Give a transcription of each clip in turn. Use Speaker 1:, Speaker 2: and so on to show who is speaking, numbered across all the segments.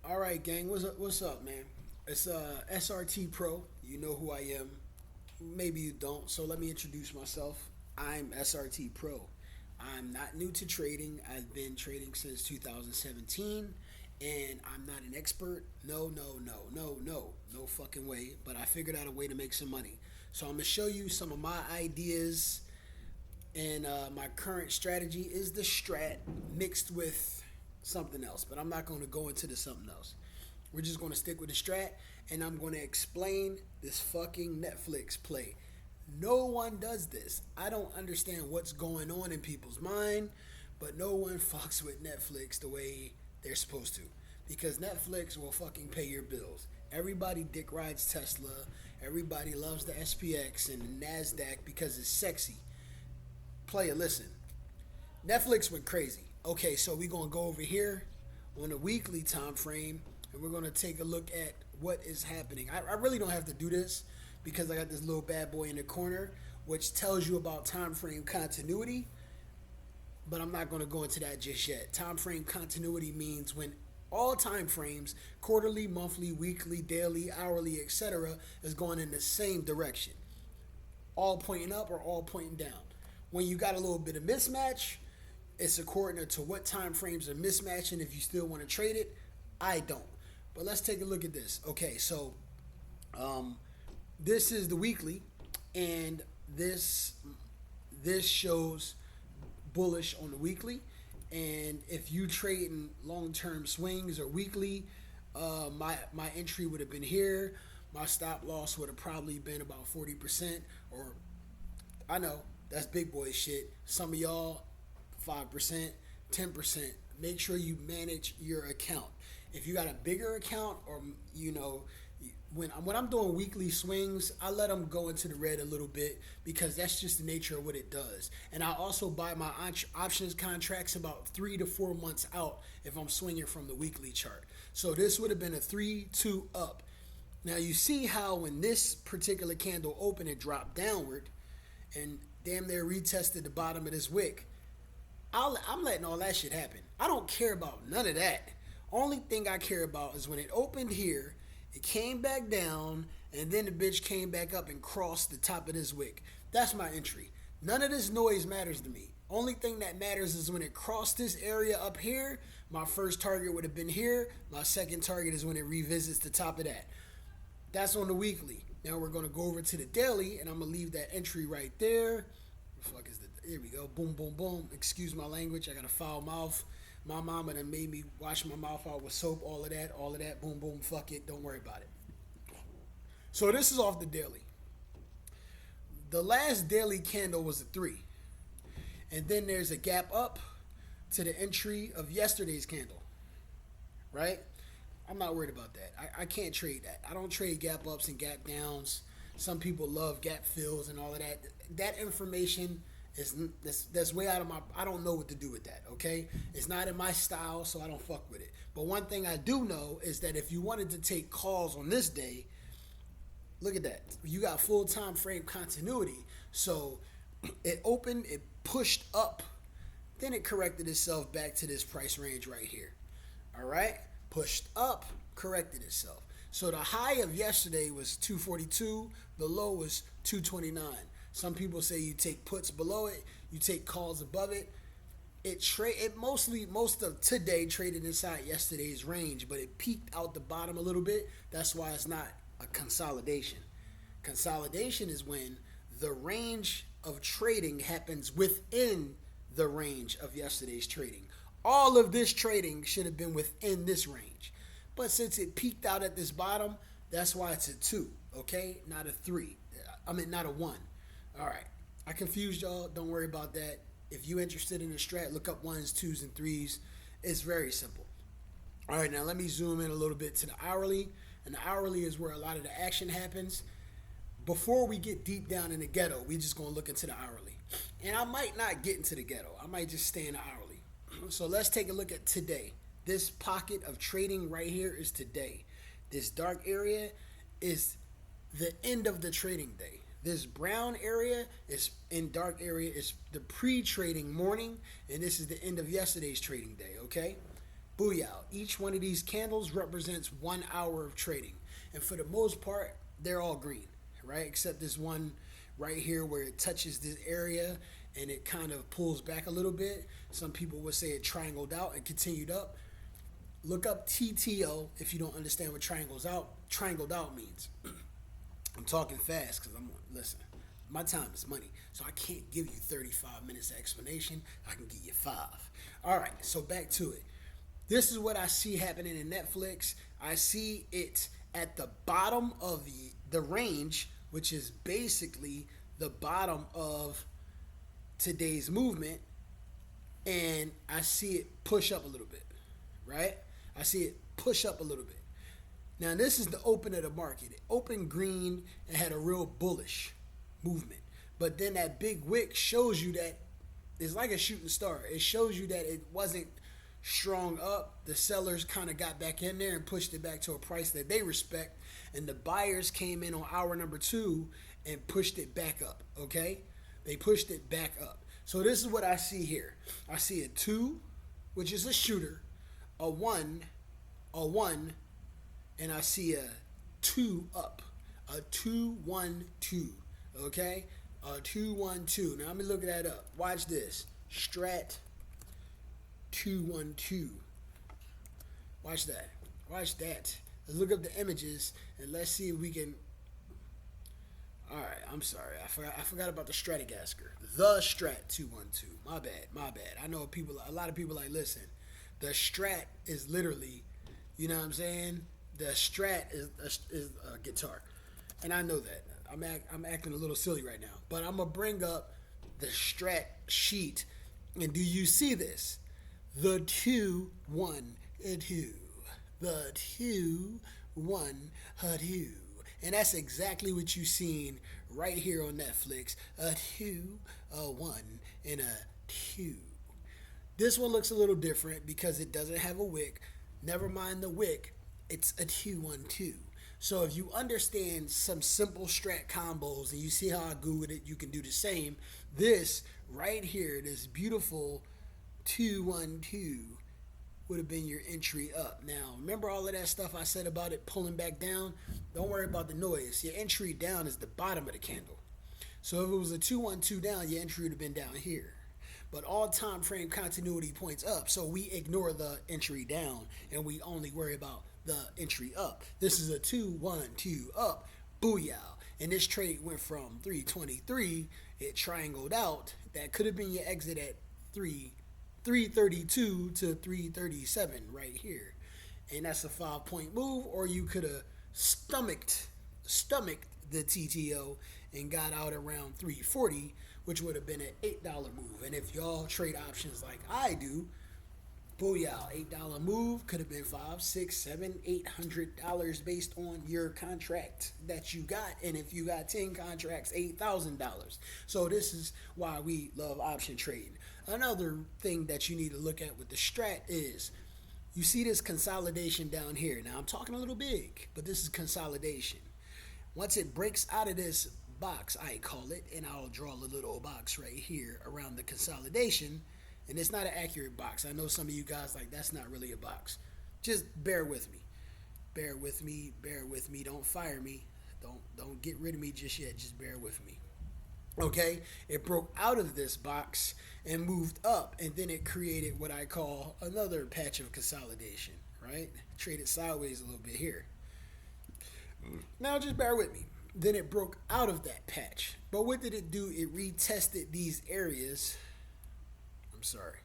Speaker 1: All right, gang. What's up, man? It's SRT Pro. You know who I am. Maybe you don't. So let me introduce myself. I'm SRT Pro. I'm not new to trading. I've been trading since 2017, and I'm not an expert. No fucking way. But I figured out a way to make some money. So I'm gonna show you some of my ideas, and my current strategy is the Strat mixed with something else. But I'm not going to go into the something else. We're just going to stick with the Strat, and I'm going to explain this fucking Netflix play. No one does this. I don't understand what's going on in people's mind, but no one fucks with Netflix the way they're supposed to. Because Netflix will fucking pay your bills. Everybody dick rides Tesla. Everybody loves the SPX and the NASDAQ because it's sexy. Player, listen. Netflix went crazy. Okay, so we're gonna go over here on a weekly time frame, and we're gonna take a look at what is happening. I really don't have to do this because I got this little bad boy in the corner, which tells you about time frame continuity. But I'm not gonna go into that just yet. Time frame continuity means when all time frames, quarterly, monthly, weekly, daily, hourly, etc., is going in the same direction, all pointing up or all pointing down. When you got a little bit of mismatch, it's according to what time frames are mismatching. If you still want to trade it, I don't. But let's take a look at this. Okay, so this is the weekly, and this shows bullish on the weekly. And if you trade in long-term swings or weekly, my entry would have been here. My stop loss would have probably been about 40%, or I know that's big boy shit. Some of y'all 5%, 10%. Make sure you manage your account. If you got a bigger account, or when I'm doing weekly swings, I let them go into the red a little bit because that's just the nature of what it does. And I also buy my options contracts about 3 to 4 months out if I'm swinging from the weekly chart. So this would have been a 3-2 up. Now you see how when this particular candle opened, it dropped downward and damn near retested the bottom of this wick. I'm letting all that shit happen. I don't care about none of that. Only thing I care about is when it opened here, it came back down, and then the bitch came back up and crossed the top of this wick. That's my entry. None of this noise matters to me. Only thing that matters is when it crossed this area up here, my first target would have been here. My second target is when it revisits the top of that. That's on the weekly. Now we're going to go over to the daily, and I'm going to leave that entry right there. The fuck is the... Here we go. Boom, boom, boom. Excuse my language. I got a foul mouth. My mama done made me wash my mouth out with soap. All of that. Boom, boom. Fuck it. Don't worry about it. So this is off the daily. The last daily candle was a 3. And then there's a gap up to the entry of yesterday's candle. Right? I'm not worried about that. I can't trade that. I don't trade gap ups and gap downs. Some people love gap fills and all of that. That information... That's way out of my... I don't know what to do with that, okay? It's not in my style, so I don't fuck with it. But one thing I do know is that if you wanted to take calls on this day, look at that. You got full time frame continuity. So it opened, it pushed up, then it corrected itself back to this price range right here. All right? Pushed up, corrected itself. So the high of yesterday was 242, the low was 229. Some people say you take puts below it, you take calls above it. Most of today traded inside yesterday's range, but it peaked out the bottom a little bit. That's why it's not a consolidation. Consolidation is when the range of trading happens within the range of yesterday's trading. All of this trading should have been within this range. But since it peaked out at this bottom, that's why it's a 2, okay? Not a 3. Not a 1. All right, I confused y'all. Don't worry about that. If you interested in the strat, look up 1s, 2s, and 3s. It's very simple. All right, now let me zoom in a little bit to the hourly. And the hourly is where a lot of the action happens. Before we get deep down in the ghetto, we just going to look into the hourly. And I might not get into the ghetto. I might just stay in the hourly. So let's take a look at today. This pocket of trading right here is today. This dark area is the end of the trading day. This brown area is in dark area is the pre-trading morning, and this is the end of yesterday's trading day, okay? Booyah. Each one of these candles represents 1 hour of trading. And for the most part, they're all green, right? Except this one right here where it touches this area and it kind of pulls back a little bit. Some people would say it triangled out and continued up. Look up TTO if you don't understand what triangled out means. I'm talking fast because listen, my time is money. So I can't give you 35 minutes of explanation. I can give you 5. All right, so back to it. This is what I see happening in Netflix. I see it at the bottom of the range, which is basically the bottom of today's movement, and I see it push up a little bit, right? I see it push up a little bit. Now, this is the open of the market. It opened green and had a real bullish movement. But then that big wick shows you that it's like a shooting star. It shows you that it wasn't strong up. The sellers kind of got back in there and pushed it back to a price that they respect. And the buyers came in on hour number 2 and pushed it back up, okay? They pushed it back up. So this is what I see here. I see a 2, which is a shooter, a 1, and I see a 2 up, a 2-1-2, okay? A 2-1-2. Now let me look that up. Watch this. Strat 2-1-2. Watch that. Watch that. Let's look up the images and let's see if we can. All right, I'm sorry. I forgot about the Stratogaster. The Strat 2-1-2. My bad. I know a lot of people like, listen, the Strat is literally, you know what I'm saying? The Strat is a guitar. And I know that. I'm acting a little silly right now. But I'm going to bring up the Strat sheet. And do you see this? The 2-1-2. The 2-1-2. And that's exactly what you've seen right here on Netflix. A 2, a 1, and a 2. This one looks a little different because it doesn't have a wick. Never mind the wick. It's a 2-1-2. So if you understand some simple strat combos and you see how I Googled it, you can do the same. This right here, this beautiful 2-1-2 would have been your entry up. Now, remember all of that stuff I said about it pulling back down? Don't worry about the noise. Your entry down is the bottom of the candle. So if it was a 2-1-2 down, your entry would have been down here. But all time frame continuity points up, so we ignore the entry down and we only worry about the entry up. This is a 2-1-2 up, booyah. And this trade went from 323, it triangled out. That could have been your exit at 332 to 337 right here. And that's a 5-point move, or you could have stomached the TTO and got out around 340, which would have been an $8 move. And if y'all trade options like I do, booyah, $8 move could have been $500, $600, $700, $800 based on your contract that you got. And if you got 10 contracts, $8,000. So this is why we love option trading. Another thing that you need to look at with the strat is you see this consolidation down here. Now I'm talking a little big, but this is consolidation. Once it breaks out of this box, I call it, and I'll draw a little box right here around the consolidation. And it's not an accurate box. I know some of you guys like, that's not really a box. Just bear with me. Bear with me. Don't fire me. Don't get rid of me just yet. Just bear with me. Okay? It broke out of this box and moved up, and then it created what I call another patch of consolidation, right? Traded sideways a little bit here. Now just bear with me. Then it broke out of that patch. But what did it do? It retested these areas. I'm sorry.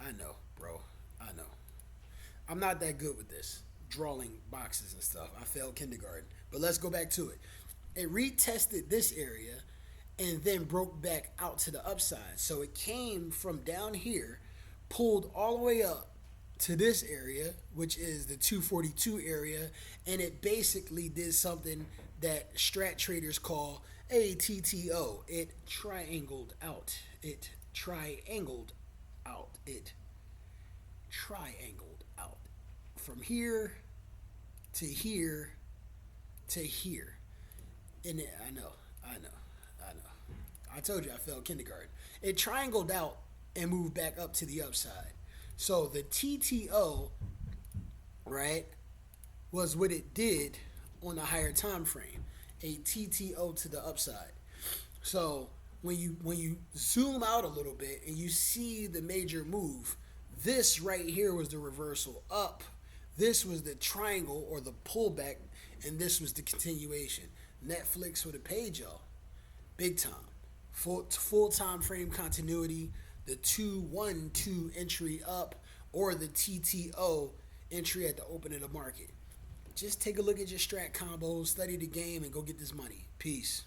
Speaker 1: I know, bro. I know. I'm not that good with this. Drawing boxes and stuff. I failed kindergarten. But let's go back to it. It retested this area and then broke back out to the upside. So it came from down here, pulled all the way up to this area, which is the 242 area, and it basically did something that strat traders call a TTO. It triangled out. It triangled out. From here to here to here. And I know. I told you I failed kindergarten. It triangled out and moved back up to the upside. So the TTO, right, was what it did on a higher time frame, a TTO to the upside. So when you zoom out a little bit and you see the major move, this right here was the reversal up. This was the triangle or the pullback, and this was the continuation. Netflix would have paid y'all big time. Full time frame continuity, the 2-1-2 entry up, or the TTO entry at the open of the market. Just take a look at your strat combos, study the game, and go get this money. Peace.